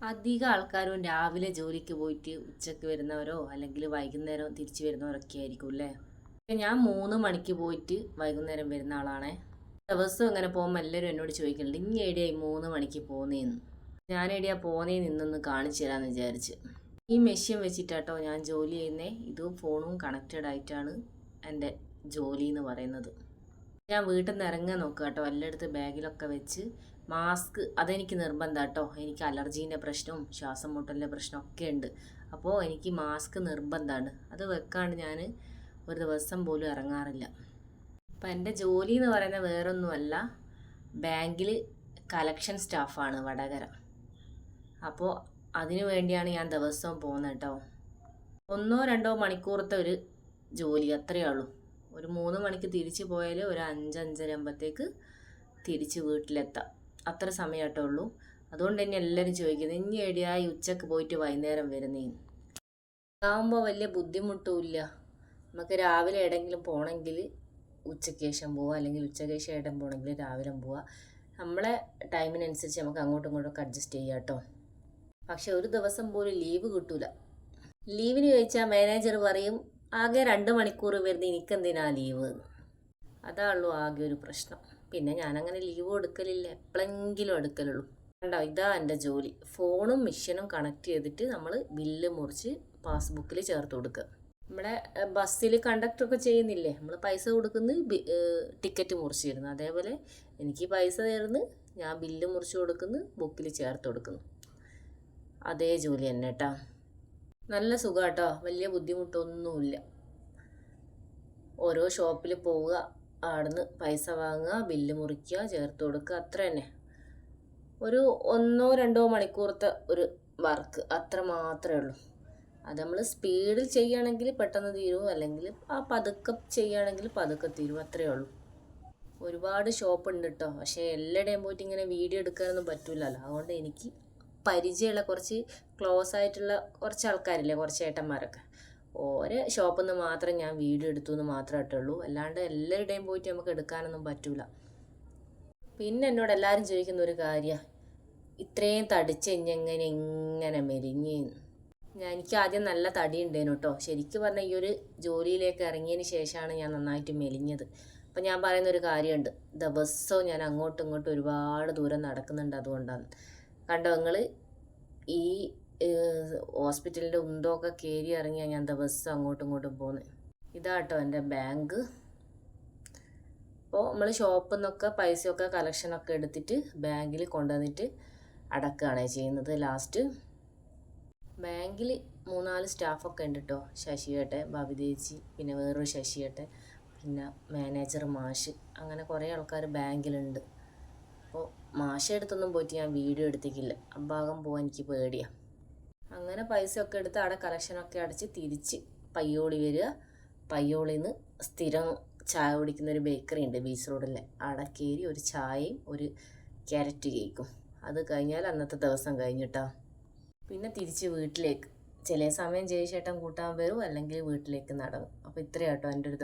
അധികം ആൾക്കാരും രാവിലെ ജോലിക്ക് പോയിട്ട് ഉച്ചക്ക് വരുന്നവരോ അല്ലെങ്കിൽ വൈകുന്നേരം തിരിച്ചു വരുന്നവരൊക്കെ ആയിരിക്കും അല്ലേ. ഞാൻ 3 മണിക്ക് പോയിട്ട് വൈകുന്നേരം വരുന്ന ആളാണേ. ദിവസവും ഇങ്ങനെ പോകുമ്പോൾ എല്ലാവരും എന്നോട് ചോദിക്കുന്നുണ്ട്, ഇനി എവിടെയായി 3 മണിക്ക് പോകുന്നതെന്ന്. ഞാൻ എവിടെയാ പോകുന്നതെന്ന് ഇന്നൊന്ന് കാണിച്ചു തരാമെന്ന് വിചാരിച്ച്. ഈ മെഷീൻ വെച്ചിട്ടാട്ടോ ഞാൻ ജോലി ചെയ്യുന്നേ. ഇതും ഫോണും കണക്റ്റഡ് ആയിട്ടാണ് എൻ്റെ ജോലി എന്ന് പറയുന്നത്. ഞാൻ വീട്ടിൽ നിന്ന് ഇറങ്ങാൻ നോക്കുക കേട്ടോ, എല്ലായിടത്തും ബാഗിലൊക്കെ വെച്ച് മാസ്ക്. അതെനിക്ക് നിർബന്ധം കേട്ടോ. എനിക്ക് അലർജീൻ്റെ പ്രശ്നവും ശ്വാസം മുട്ടലിൻ്റെ പ്രശ്നമൊക്കെ ഉണ്ട്. അപ്പോൾ എനിക്ക് മാസ്ക് നിർബന്ധമാണ്. അത് വെക്കാണ്ട് ഞാൻ ഒരു ദിവസം പോലും ഇറങ്ങാറില്ല. അപ്പം എൻ്റെ ജോലി എന്ന് പറയുന്നത് വേറൊന്നുമല്ല, ബാങ്കിൽ കളക്ഷൻ സ്റ്റാഫാണ് വടകര. അപ്പോൾ അതിനു വേണ്ടിയാണ് ഞാൻ ദിവസവും പോകുന്നത് കേട്ടോ. 1-2 മണിക്കൂറത്തെ ഒരു ജോലി അത്രയേ ഉള്ളൂ. ഒരു 3 മണിക്ക് തിരിച്ചു പോയാൽ ഒരു 5-5:30 ആകുമ്പോഴത്തേക്ക് തിരിച്ച് വീട്ടിലെത്താം. അത്ര സമയമായിട്ടേ ഉള്ളൂ. അതുകൊണ്ട് തന്നെ എല്ലാവരും ചോദിക്കുന്നത്, ഇനി എവിടെയായി ഉച്ചക്ക് പോയിട്ട് വൈകുന്നേരം വരുന്നേന്ന്. ആകുമ്പോൾ വലിയ ബുദ്ധിമുട്ടുമില്ല. നമുക്ക് രാവിലെ എവിടെയെങ്കിലും പോകണമെങ്കിൽ ഉച്ചയ്ക്ക് ശേഷം പോവുക, അല്ലെങ്കിൽ ഉച്ചയ്ക്ക് ശേഷം എവിടെ പോകണമെങ്കിൽ രാവിലെ പോവുക. നമ്മളെ ടൈമിനനുസരിച്ച് നമുക്ക് അങ്ങോട്ടും ഇങ്ങോട്ടൊക്കെ അഡ്ജസ്റ്റ് ചെയ്യാം കേട്ടോ. പക്ഷെ ഒരു ദിവസം പോലും ലീവ് കിട്ടൂല. ലീവിന് ചോദിച്ചാൽ മാനേജർ പറയും, ആകെ 2 മണിക്കൂർ വരുന്ന എനിക്കെന്തിനാ ലീവ്. അതാണല്ലോ ആകെ ഒരു പ്രശ്നം. പിന്നെ ഞാനങ്ങനെ ലീവ് എടുക്കലില്ല, എപ്പോഴെങ്കിലും എടുക്കലുള്ളൂ. കണ്ടോ, ഇതാ എൻ്റെ ജോലി. ഫോണും മെഷീനും കണക്ട് ചെയ്തിട്ട് നമ്മൾ ബില്ല് മുറിച്ച് പാസ്ബുക്കിൽ ചേർത്ത് കൊടുക്കുക. നമ്മുടെ ബസ്സിൽ കണ്ടക്ടറൊക്കെ ചെയ്യുന്നില്ലേ, നമ്മൾ പൈസ കൊടുക്കുന്ന ടിക്കറ്റ് മുറിച്ച് തരുന്നു. അതേപോലെ എനിക്ക് പൈസ തരുന്നു, ഞാൻ ബില്ല് മുറിച്ച് കൊടുക്കുന്നു, ബുക്കിൽ ചേർത്ത് കൊടുക്കുന്നു. അതേ ജോലി തന്നെ കേട്ടോ. നല്ല സുഖം കേട്ടോ, വലിയ ബുദ്ധിമുട്ടൊന്നുമില്ല. ഓരോ ഷോപ്പിൽ പോവുക, അവിടുന്ന് പൈസ വാങ്ങുക, ബില്ല് മുറിക്കുക, ചേർത്ത് കൊടുക്കുക, അത്ര തന്നെ. ഒരു 1-2 മണിക്കൂറത്തെ ഒരു വർക്ക്, അത്ര മാത്രമേ ഉള്ളൂ. അത് നമ്മൾ സ്പീഡിൽ ചെയ്യുകയാണെങ്കിൽ പെട്ടെന്ന് തീരും, അല്ലെങ്കിൽ പതുക്കെ ചെയ്യുകയാണെങ്കിൽ പതുക്കെ തീരും, അത്രയേ ഉള്ളൂ. ഒരുപാട് ഷോപ്പ് ഉണ്ട് കേട്ടോ. പക്ഷേ എല്ലായിടെയും പോയിട്ട് ഇങ്ങനെ വീഡിയോ എടുക്കാനൊന്നും പറ്റില്ലല്ലോ. അതുകൊണ്ട് എനിക്ക് പരിചയമുള്ള കുറച്ച് ക്ലോസ് ആയിട്ടുള്ള കുറച്ച് ആൾക്കാരില്ലേ, കുറച്ച് ഏട്ടന്മാരൊക്കെ, ഓരോ ഷോപ്പിൽ നിന്ന് മാത്രം ഞാൻ വീഡിയോ എടുത്തു എന്ന് മാത്രമേ ഇട്ടുള്ളൂ. അല്ലാണ്ട് എല്ലാവരുടെയും പോയിട്ട് നമുക്ക് എടുക്കാനൊന്നും പറ്റൂല. പിന്നെ എന്നോട് എല്ലാവരും ചോദിക്കുന്ന ഒരു കാര്യമാണ്, ഇത്രയും തടിച്ച് എങ്ങനെ മെലിഞ്ഞേന്ന്. എനിക്ക് ആദ്യം നല്ല തടി ഉണ്ടേനു കേട്ടോ. ശരിക്കും പറഞ്ഞാൽ ഈ ഒരു ജോലിയിലേക്ക് ഇറങ്ങിയതിന് ശേഷമാണ് ഞാൻ നന്നായിട്ട് മെലിഞ്ഞത്. അപ്പം ഞാൻ പറയുന്നൊരു കാര്യമുണ്ട്, ദിവസവും ഞാൻ അങ്ങോട്ടും ഇങ്ങോട്ടും ഒരുപാട് ദൂരം നടക്കുന്നുണ്ട്. അതുകൊണ്ടാണ് കണ്ടോ നിങ്ങൾ, ഈ ഹോസ്പിറ്റലിൻ്റെ ഉന്തമൊക്കെ കയറി ഇറങ്ങിയാൽ ഞാൻ ദിവസം അങ്ങോട്ടും ഇങ്ങോട്ടും പോകുന്നത്. ഇതാട്ടോ എൻ്റെ ബാങ്ക്. അപ്പോൾ നമ്മൾ ഷോപ്പിൽ നിന്നൊക്കെ പൈസയൊക്കെ കളക്ഷനൊക്കെ എടുത്തിട്ട് ബാങ്കിൽ കൊണ്ടുവന്നിട്ട് അടക്കുകയാണ് ചെയ്യുന്നത്. ലാസ്റ്റ് ബാങ്കിൽ 3-4 സ്റ്റാഫൊക്കെ ഉണ്ട് കേട്ടോ. ശശിയേട്ടൻ, ഭവിതേച്ചി, പിന്നെ വേറൊരു ശശിയേട്ടൻ, പിന്നെ മാനേജർ മാഷ്, അങ്ങനെ കുറേ ആൾക്കാർ ബാങ്കിലുണ്ട്. അപ്പോൾ മാഷ് എടുത്തൊന്നും പോയിട്ട് ഞാൻ വീഡിയോ എടുത്തിട്ടില്ല, അഭാഗം പോകാൻ എനിക്ക് പേടിയാണ്. അങ്ങനെ പൈസയൊക്കെ എടുത്ത് അവിടെ കളക്ഷനൊക്കെ അടച്ച് തിരിച്ച് പയ്യോളി വരിക. പയ്യോളിയിൽ നിന്ന് സ്ഥിരം ചായ കുടിക്കുന്ന ഒരു ബേക്കറി ഉണ്ട് ബീച്ച് റോഡിൽ, അവിടെ കയറി ഒരു ചായയും ഒരു ക്യാരറ്റ് കേക്കും. അത് കഴിഞ്ഞാൽ അന്നത്തെ ദിവസം കഴിഞ്ഞിട്ടാ. പിന്നെ തിരിച്ച് വീട്ടിലേക്ക് ചില സമയം ജയശേട്ടൻ കൂട്ടാൻ വരും, അല്ലെങ്കിൽ വീട്ടിലേക്ക് നടക്കും. അപ്പോൾ ഇത്രയാട്ടോ എൻ്റെ ഒരു